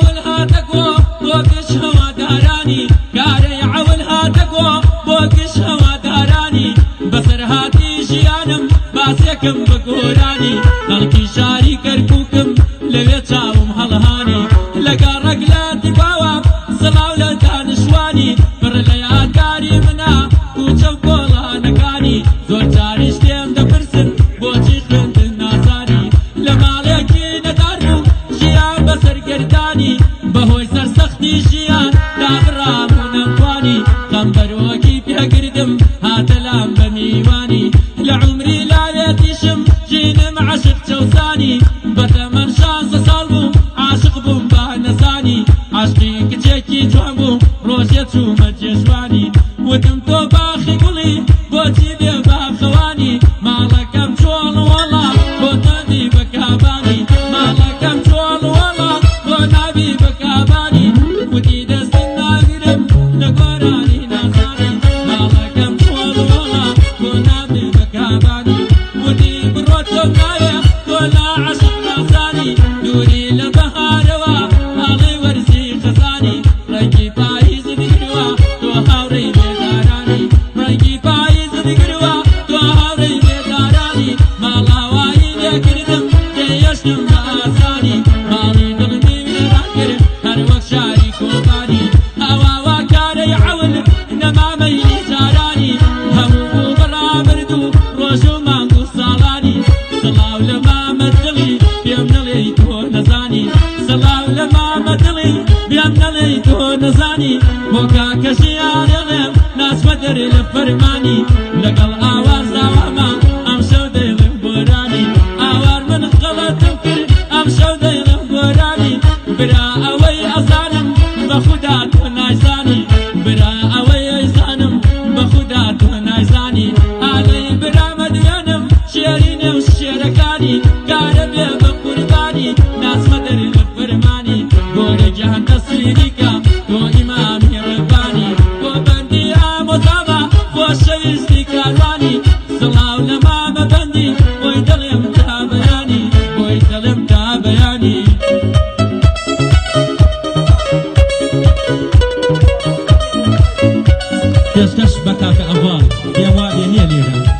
عول هاتكو بوكش هوا داراني كاري عول هاتكو بوكش هوا داراني بسر هاتي جيانم باسيكم بقوراني خلقي شاري كركوكم لويتاوم هلهاني لقا رقلاتي باوام صلاو لدانشواني بر لياداري منا كوچو كولا نكاني زور جاري شتيم دبرسن بوچي خوند نازاني لماليكي ندارو جيان بسر گرداني بهوي سرسختي جيان دابرام ونمواني خمبروكي بيقردم هاتلام بميواني لعمري لاليتيشم جينم عشق جوزاني بثمن شانس صالبو عاشق بوم بانساني عشقي كتشكي جوانبو روشيتو مجيشواني ودم تو باخي قولي بوتي بيبا خواني مالكم جول والله بوتني بكاباني مالكم جول والله بونابي بكاباني ودي دستنا غرم نقراني نازاني مالكم جول والله بونابي بكاباني ودي بروتو نايا ولا عشق نازاني دوري لبهاروا مالي ورزي خزاني رنجي بايز دقروا تو هاوري بيداراني رنجي بايز دقروا تو هاوري بيداراني مالا وايد يكردم جيشتم باساني مالي دلني ويراكر هر وقت شاري كوباني هوا وكاري عول انما ميلي جاراني همو برا بردو روشو مانگو سالاني صلاو لما مدلي بيمنلي تو نزاني صلاو لما مدلي بيمنلي تو نزاني بوكا كشيان يلم ناس مدر الفرماني لقل آواز داوما ام شو ديلم بوراني آوار من غلط تمكر ام شو ديلم بوراني برا اوي ازانم بخدا تو نايزاني برا اوي ازانم بخدا تو نايزاني علي برا مدينم شيرين وشيركاني قارب يا بقرباني ناس مدر الفرماني قول جهان تصويريكا تو امام يا رباني وبندي مصابة وشويستي كارواني صلاو لما مبندي ويدلم تابياني ويدلم تابياني پێشکەش بە کاکە ئەڤڵ پێم وابێ نییە لێرە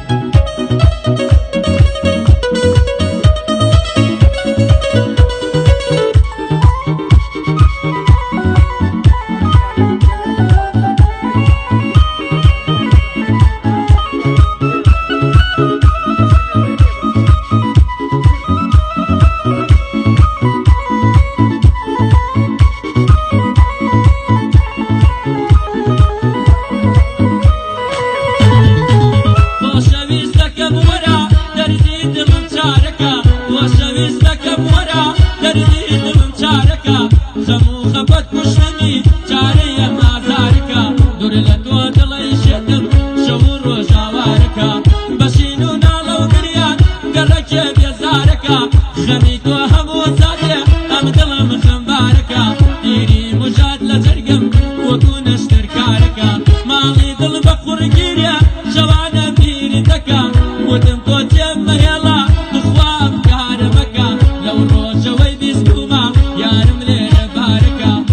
ودم كوتم مريلا تخوام كهربكا لو روجوي بيسكوما يا رملي باركا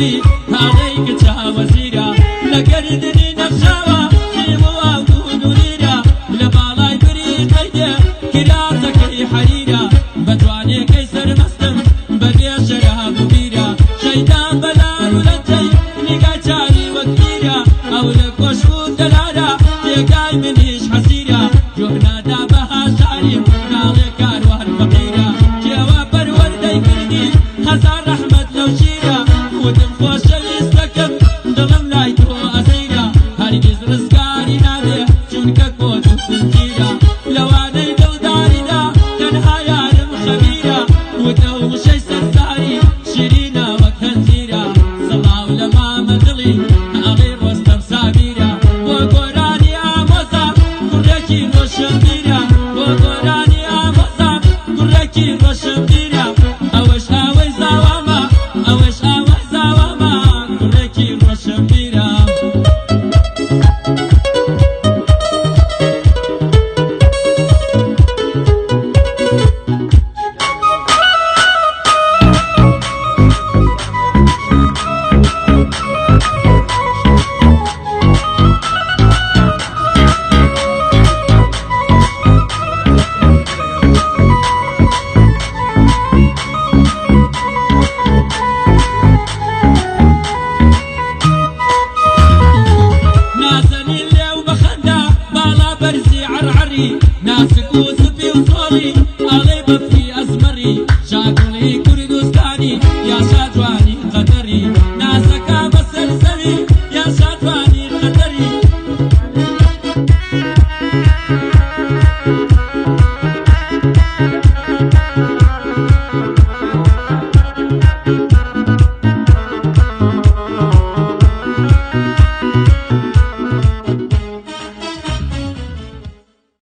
كردي هذيك تا وزيرة لقردني نفسها سيموا ودونيرة لبالاي بريد بيدي كراسك حريرة بتواني كيسر مستم بدي شراب بيرة شيطان بلال ولتي نقا جاري وكبيرة أو لكوش ودلالة تقاي منيش حسيرة جهنا دابها شعري نالي كاروار فقيرة جواب وردي كردي هزار رحمة لو شيرة ودم خوش الاستكم دغم لايتو أسيرة هرقز رزقاري نادي جنك كوت وسنجيرة لواني دوداري دا تنها يارم خبيرة ودو مشي سرساري شيرينا وكنزيرة صلاة ولما مدلي أغير وسطم سابيرة وقراني آموزا كركي روشنبيرة وقراني آموزا كركي روشنبيرة أوش هاوي زاواما أوش هاوي زاواما كركي روشنبيرة ناسني اللي وبخندا بالا برزي عرعري ناسك وسبي وصولي أغيب في